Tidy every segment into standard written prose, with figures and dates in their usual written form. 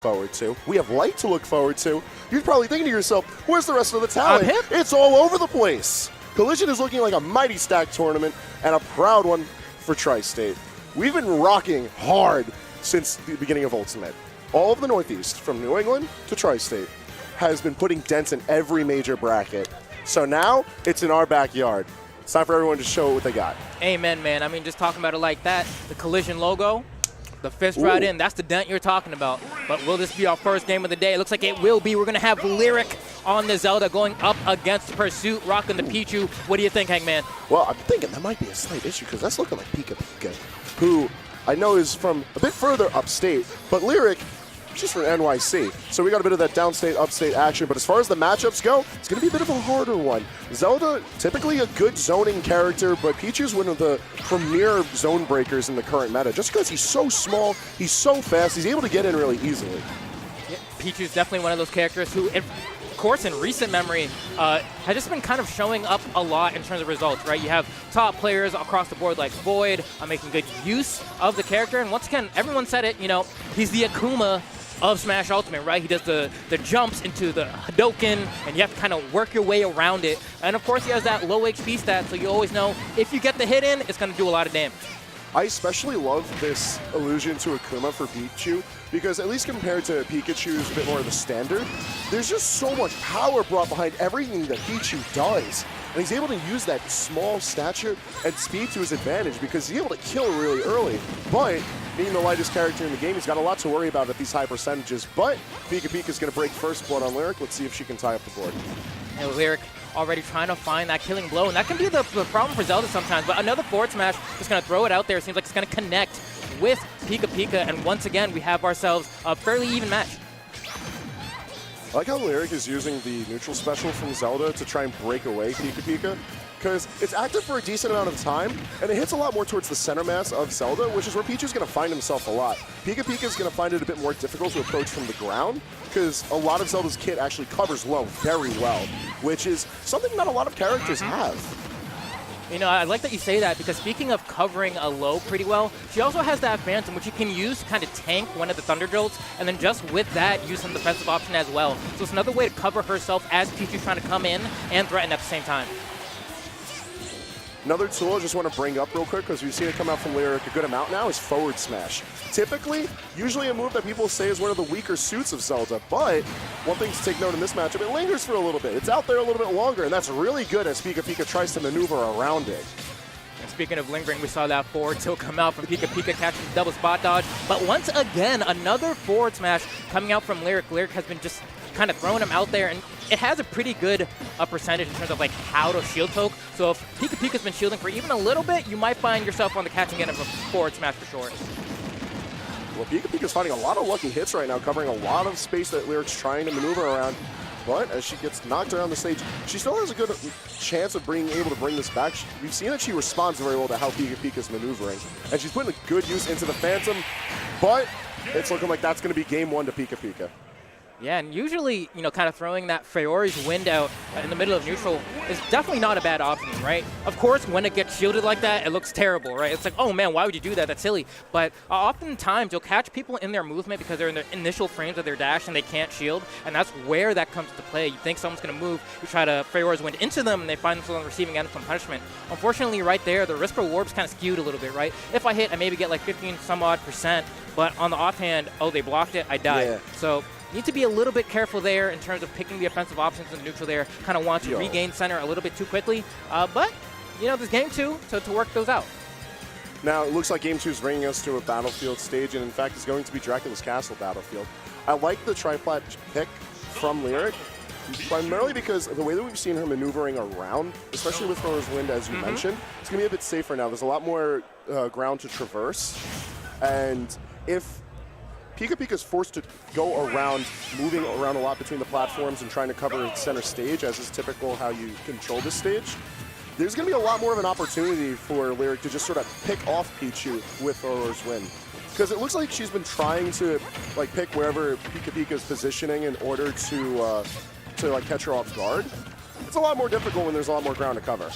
forward to. We have Light to look forward to. You're probably thinking to yourself, where's the rest of the talent? It's all over the place. Collision is looking like a mighty stacked tournament and a proud one for Tri-State. We've been rocking hard since the beginning of Ultimate. All of the Northeast, from New England to Tri-State, has been putting dents in every major bracket. So now it's in our backyard. It's time for everyone to show what they got. Amen, man. I mean, just talking about it like that, the Collision logo, the fist right in, that's the dent you're talking about. But will this be our first game of the day? It looks like it will be. We're going to have Lyric on the Zelda going up against Pursuit, rocking the Pichu. What do you think, Hangman? Well, I'm thinking that might be a slight issue because that's looking like PikaPika, who I know is from a bit further upstate, but Lyric, just from NYC. So we got a bit of that downstate, upstate action, but as far as the matchups go, it's going to be a bit of a harder one. Zelda, typically a good zoning character, but Pichu's one of the premier zone breakers in the current meta. Just because he's so small, he's so fast, he's able to get in really easily. Yeah, Pichu's definitely one of those characters who, of course, in recent memory, has just been kind of showing up a lot in terms of results, right? You have top players across the board like Void making good use of the character, and once again, everyone said it, you know, he's the Akuma of Smash Ultimate, right? He does the jumps into the Hadoken, and you have to kind of work your way around it. And of course, he has that low HP stat, so you always know if you get the hit in, it's going to do a lot of damage. I especially love this allusion to Akuma for Pichu because at least compared to Pikachu's a bit more of the standard, there's just so much power brought behind everything that Pichu does. And he's able to use that small stature and speed to his advantage because he's able to kill really early. But being the lightest character in the game, he's got a lot to worry about at these high percentages. But PikaPika is going to break first blood on Lyric. Let's see if she can tie up the board. And Lyric already trying to find that killing blow, and that can be the problem for Zelda sometimes. But another forward smash, just going to throw it out there. It seems like it's going to connect with PikaPika, and once again, we have ourselves a fairly even match. I like how Lyric is using the neutral special from Zelda to try and break away PikaPika, because it's active for a decent amount of time, and it hits a lot more towards the center mass of Zelda, which is where Pichu's going to find himself a lot. PikaPika is going to find it a bit more difficult to approach from the ground, because a lot of Zelda's kit actually covers low very well, which is something not a lot of characters have. You know, I like that you say that because speaking of covering a low pretty well, she also has that Phantom, which you can use to kind of tank one of the Thunder Jolts, and then just with that, use some defensive option as well. So it's another way to cover herself as Pichu's trying to come in and threaten at the same time. Another tool I just want to bring up real quick, because we've seen it come out from Lyric a good amount now, is forward smash. Typically, usually a move that people say is one of the weaker suits of Zelda, but one thing to take note in this matchup, it lingers for a little bit. It's out there a little bit longer, and that's really good as PikaPika tries to maneuver around it. And speaking of lingering, we saw that forward tilt come out from PikaPika catching the double spot dodge. But once again, another forward smash coming out from Lyric. Lyric has been just kind of throwing him out there, and it has a pretty good percentage in terms of like how to shield poke. So if PikaPika's been shielding for even a little bit, you might find yourself on the catching end of a forward smash for sure. Well, PikaPika's finding a lot of lucky hits right now, covering a lot of space that Lyric's trying to maneuver around. But as she gets knocked around the stage, she still has a good chance of being able to bring this back. We've seen that she responds very well to how PikaPika's maneuvering. And she's putting a good use into the Phantom, but it's looking like that's going to be game one to PikaPika. Yeah, and usually, you know, kind of throwing that Feori's Wind out in the middle of neutral is definitely not a bad option, right? Of course, when it gets shielded like that, it looks terrible, right? It's like, oh man, why would you do that? That's silly. But oftentimes, you'll catch people in their movement because they're in their initial frames of their dash and they can't shield, and that's where that comes to play. You think someone's going to move, you try to Feori's Wind into them, and they find themselves on the receiving end of some punishment. Unfortunately, right there, the risk reward's kind of skewed a little bit, right? If I hit, I maybe get like 15 some odd %, but on the offhand, oh, they blocked it, I died. Yeah. So need to be a little bit careful there in terms of picking the offensive options in the neutral there. Kind of want to regain center a little bit too quickly. But, you know, there's game two to work those out. Now, it looks like game two is bringing us to a battlefield stage, and in fact, it's going to be Dracula's Castle battlefield. I like the triplat pick from Lyric, primarily because of the way that we've seen her maneuvering around, especially with Feori's Wind, as you mentioned, it's going to be a bit safer now. There's a lot more ground to traverse, and if PikaPika is forced to go around, moving around a lot between the platforms and trying to cover center stage, as is typical how you control this stage, there's going to be a lot more of an opportunity for Lyric to just sort of pick off Pichu with Feori's Wind. Because it looks like she's been trying to like pick wherever PikaPika is positioning in order to like catch her off guard. It's a lot more difficult when there's a lot more ground to cover.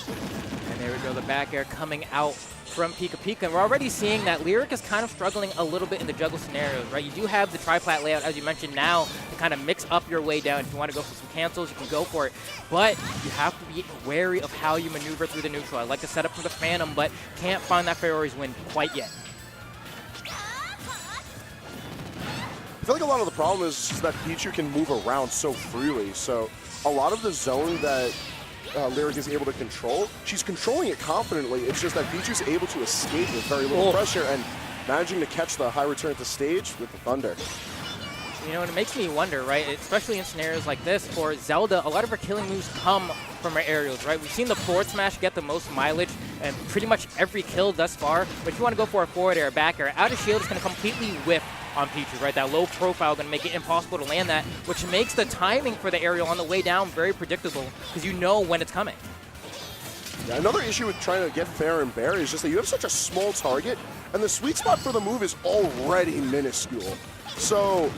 And There we go, the back air coming out from PikaPika. And we're already seeing that Lyric is kind of struggling a little bit in the juggle scenarios, right? You do have the tri-plat layout, as you mentioned now, to kind of mix up your way down. If you want to go for some cancels, you can go for it. But you have to be wary of how you maneuver through the neutral. I like to set up for the Phantom, but can't find that Fairy's win quite yet. I feel like a lot of the problem is just that Pichu can move around so freely. So a lot of the zone that Lyric is able to control, she's controlling it confidently. It's just that Pichu's able to escape with very little pressure and managing to catch the high return to stage with the Thunder. You know, and it makes me wonder, right, especially in scenarios like this, for Zelda, a lot of her killing moves come from her aerials, right? We've seen the forward smash get the most mileage and pretty much every kill thus far. But if you want to go for a forward air, back air, out of shield is going to completely whiff on Pichu, right? That low profile going to make it impossible to land that, which makes the timing for the aerial on the way down very predictable because you know when it's coming. Yeah, another issue with trying to get fair and bear is just that you have such a small target, and the sweet spot for the move is already minuscule. So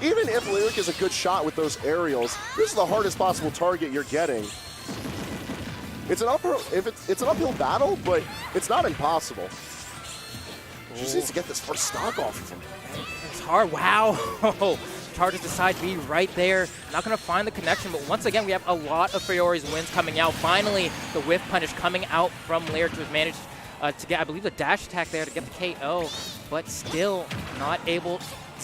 even if Lyric is a good shot with those aerials, this is the hardest possible target you're getting. It's an uphill battle, but it's not impossible. She just needs to get this first stock off of him. It's hard. Wow. Charges decide to be right there. Not going to find the connection, but once again, we have a lot of Fiori's wins coming out. Finally, the whiff punish coming out from Lyric, who has managed to get, I believe, the dash attack there to get the KO, but still not able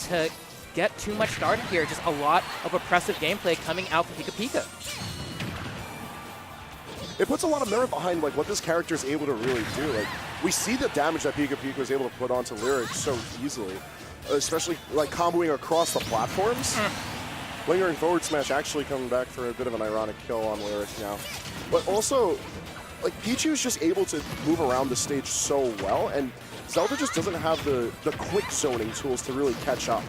to get too much started here. Just a lot of oppressive gameplay coming out from PikaPika. It puts a lot of merit behind like what this character is able to really do. Like we see the damage that PikaPika was able to put onto Lyric so easily, especially like comboing across the platforms. Lingering forward smash actually coming back for a bit of an ironic kill on Lyric now. But also, like Pichu's just able to move around the stage so well, and Zelda just doesn't have the quick zoning tools to really catch up.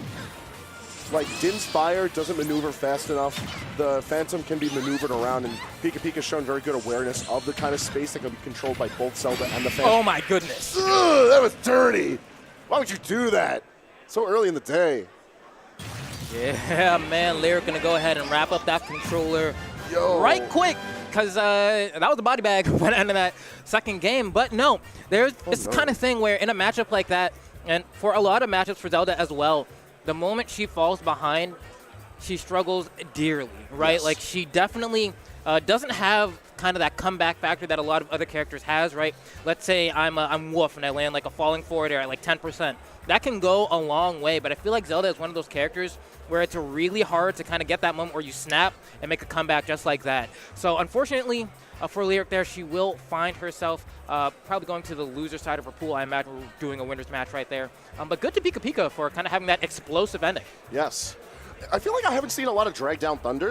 Like, Din's Fire doesn't maneuver fast enough. The Phantom can be maneuvered around, and PikaPika's shown very good awareness of the kind of space that can be controlled by both Zelda and the Phantom. Oh my goodness. Ugh, that was dirty. Why would you do that? So early in the day. Yeah, man, Lyric gonna go ahead and wrap up that controller right quick, because that was a body bag by the end of that second game. But no, it's the kind of thing where in a matchup like that, and for a lot of matchups for Zelda as well, the moment she falls behind, she struggles dearly, right? Yes. Like, she definitely doesn't have kind of that comeback factor that a lot of other characters has, right? Let's say I'm Wolf and I land like a falling forward air at like 10%. That can go a long way, but I feel like Zelda is one of those characters where it's really hard to kind of get that moment where you snap and make a comeback just like that. So unfortunately for Lyric there, she will find herself probably going to the loser side of her pool. I imagine we're doing a winner's match right there. But good to PikaPika for kind of having that explosive ending. Yes. I feel like I haven't seen a lot of drag down Thunders.